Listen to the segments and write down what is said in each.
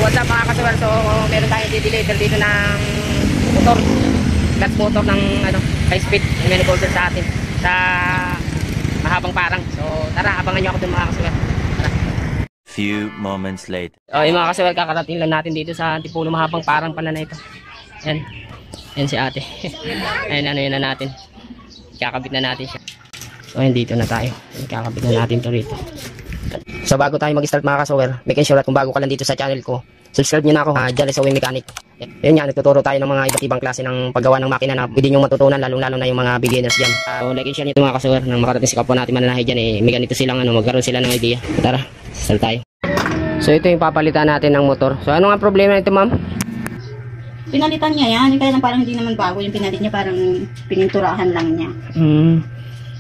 what's up mga kasuwel? So meron tayong deliver dito ng motor, gas motor ng ano, high speed na manifolder sa atin sa mahabang parang. So tara, abangan nyo ako dun mga kasuwel. Few moments later. Yung mga kasuwel, kakarating lang natin dito sa Antipolo mahabang parang pala na ito. Yan, yan si ate. Ayan, ano yun na natin, kakabit na natin siya. So ayun, dito na tayo, kakabit na natin to rito. So bago tayo mag-start mga kasuwer, making sure at kung bago ka lang dito sa channel ko, subscribe nyo na ako, Jales Owing Mechanic. Yun nga, nagtuturo tayo ng mga iba't ibang klase ng paggawa ng makina na pwede nyo matutunan, lalong-lalo na yung mga beginners dyan. So like and share nyo ito mga kasuwer, nang makarating si kapwa natin mananahe dyan, may ganito silang magkaroon sila ng idea. Tara, start tayo. So ito yung papalitan natin ng motor. So ano nga problema nito ma'am? Pinalitan niya yan, kaya lang parang hindi naman bago yung pinalit niya, parang pininturahan lang niya.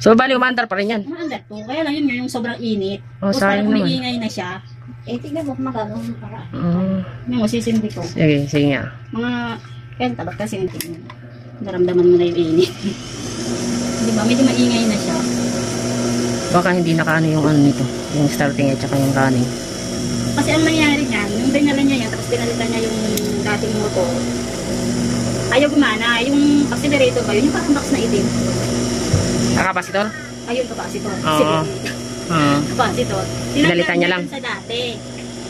So bali umandar pa rin yan. Umandar po, kaya lang yun yung sobrang init. Oh, tapos sayang parang naman. umiingay na siya. Tignan mo, magagawin mo para. Yung masisindi ko. Sige, sige nga. Kaya tabat kasi yung tingin. Naramdaman mo na yung init. Diba, medyo maingay na siya. Baka hindi nakaano yung ano nito, yung starting at saka yung running. Kasi ang nangyari niyan, yung dinala niya yan, tapos pinalitan niya yung dating motor. Ayaw gumana, yung accelerator ba yun, yung parang box na itim. Kapasitor? Ayun, kapasitor. Oo. Kapasitor. Pinalitan niya lang? Sa dati.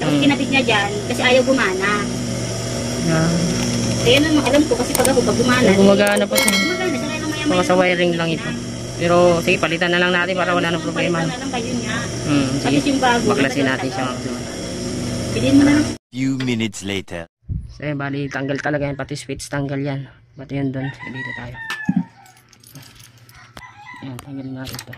Tapos kinabit niya dyan, kasi ayaw gumana. Kaya naman, alam ko, kasi pag gumana. Gumagana pa siya. Gumagana siya, kaya maya-maya. Mga sa wiring lang ito. Pero sige, palitan na lang natin para wala nang problema. Palitan na lang kayo niya. Sige, yung bago. baklasin natin siya. Piliin mo na lang. Few minutes later. So bali, tanggal talaga yan, pati switch tanggal yan. Pati yan doon, sige dito tayo. Ayan, tanggalin natin ito.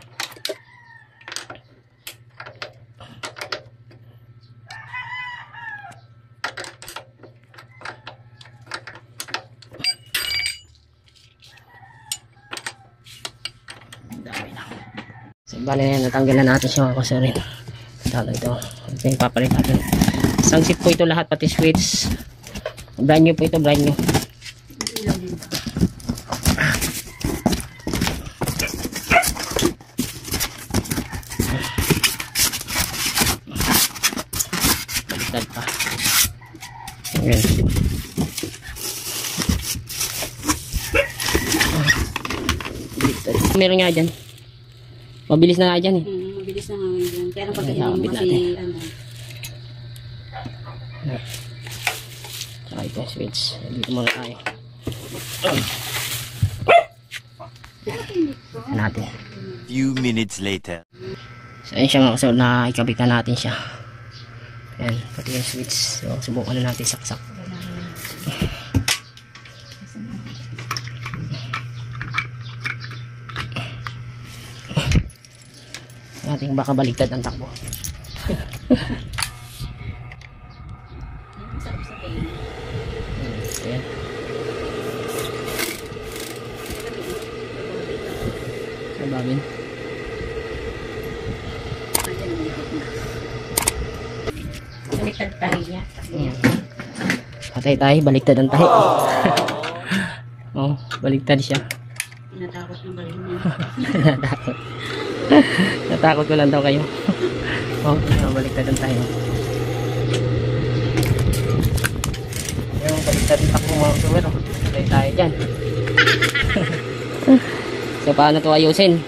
So bali na yan, natanggal na natin siya mga kasurin. Ito yung papalit natin. Isang zip po ito lahat, pati switch. Brand new po ito, brand new. Baliktad pa. Ayan. Baliktad. Meron nga dyan. Mabilis na nga dyan eh. Mabilis na nga dyan. Kaya pag hindi mo kasi Saka ito switch. Dito muna tayo. Natin. Few minutes later. So ayun siya mga kasunod, na ikabitan natin siya. Ayan, pati yung switch. So subukan na natin saksak. Natin baka baliktad ang takbo. Ayan. Sabagin. baliktad tayo niya. Ayan. Patay tayo, baliktad ang tayo. Oh, baliktad siya. Natakot ng galing niya. Natakot. Natakot ko lang daw kayo. Oh, baliktad ang tayo. Yung baliktad ang takbo mga kasuwer. Patay tayo dyan. So paano to ayusin?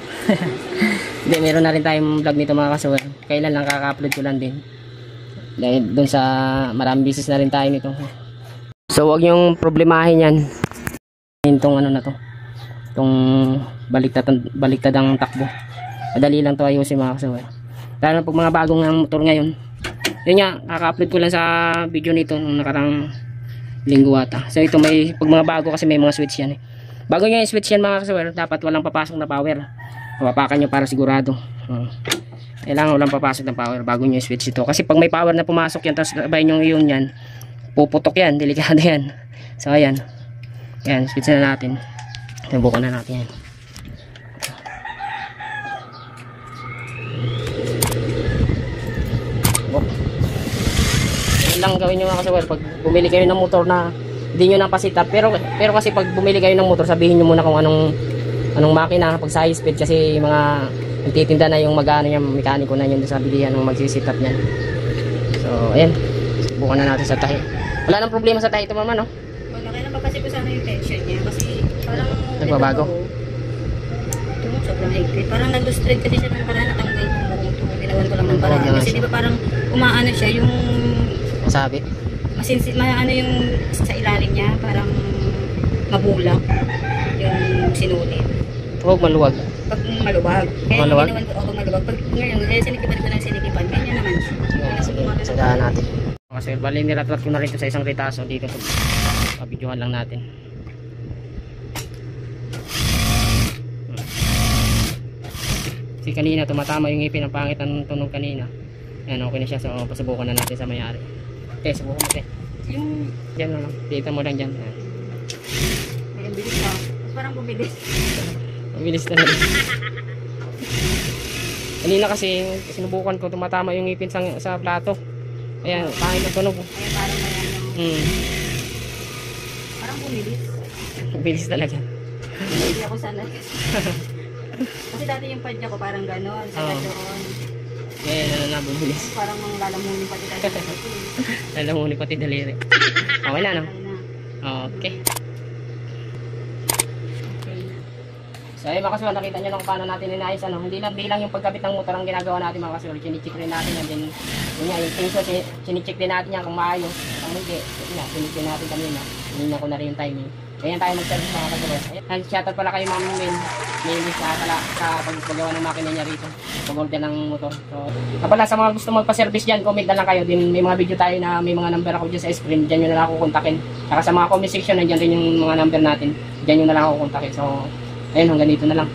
Hindi, meron na rin tayong vlog nito mga kasuwer. Kailan lang kaka-upload ko lang din. Dahil dun sa maraming business na rin tayo nito. So wag yung problemahin yan. Itong ano na to. Itong baliktad ang takbo. Madali lang to ayusin mga kasuwer. Lalo pag mga bagong motor ngayon. Yun nga, kaka-upload ko lang sa video nito nung nakarang linggo ata. So ito may, pag mga bago kasi may mga switch yan eh. Bago nyo yung switch yan mga kasuwer, dapat walang papasok na power. Papakan nyo para sigurado. Kailangan walang papasok na power bago nyo yung switch ito. Kasi pag may power na pumasok yan, tapos sabay nyo yun yan, puputok yan, delikado yan. So ayan. Ayan, switch na natin. Subukan na natin yan. Yan lang gawin nyo mga kasuwer. Pag bumili kayo ng motor na hindi nyo napasitap, pero kasi pag bumili kayo ng motor, sabihin nyo muna kung anong makina, pag sa high speed, kasi mga nagtitinda na yung mag-ano yung mekaniko na yun sa bilihan ng magsisitap nyan. So ayan, Subukan na natin sa tahi. Wala nang problema sa tahi ito mama, no? Wala, kaya napapasip ko sana yung tension niya kasi parang Nagbabago? Ito mo, sobrang higpit. Parang nag-straight kasi siya ng parang natanggal ko mo ito. Ginawan ko lang ng parang. Kasi di ba parang umaano siya yung Masabit. ano yung sa ilalim niya, parang mabulak yung sinulit. Huwag maluwag. Pag maluwag. Kaya Maluwag? ginawan ko, maluwag. Pag ngayon, sinikipan ko ng sinikipan. Ganyan naman siya. Sige, sagahan natin. Kasi bali nilatrat ko na rin ito sa isang ritaso dito. Pabidyohan lang natin. Si kanina tumatama yung ngipin, ang pangit ng tunog kanina. Ayan, okay na siya. So pasubukan na natin sa may-ari. Okay, subukan mo. Yung Diyan na lang. Dito mo lang dyan. Ayan. may bilis pa. Parang bumilis. Mabilis talaga. Kanina kasi sinubukan ko, tumatama yung ngipin sa plato. Ayan, pangit ng tunog. Kaya parang may ano. Parang bumilis. Mabilis talaga. Hindi ako sanay. Kasi dati yung padya ko parang gano'n. Sa Oo. doon. Ayan, ano na, bumilis. Parang mga lalamunin pati tayo. Alam mo ni pati daliri. Okay na, no? Ayun na. Okay. Okay. So ayun mga kasuhan, nakita nyo lang kung paano natin inayos. Ano? Hindi lang bilang yung pagkabit ng motor ang ginagawa natin mga kasuhan. Chinicheck rin natin yan. Din, yun nga, yung tension, chinicheck din natin yan kung maayos. Ang hindi, yun nga, chinicheck din natin kanina. Hinina ko na rin yung timing. Ganyan tayo mag-service mga kasuhan. Ayun, shoutout pala kayo Ma'am Min. May list sa paggawa ng makina niya rito. Pag-order ng motor. So, kapala sa mga gusto magpa-service dyan, comment na lang kayo. Din, may mga video tayo na may mga number ako dyan sa screen. Dyan nyo na lang ako kontakin. Saka sa mga comment section, nandyan rin yung mga number natin. Dyan nyo na lang ako kontakin. So, ayun, hanggang dito na lang.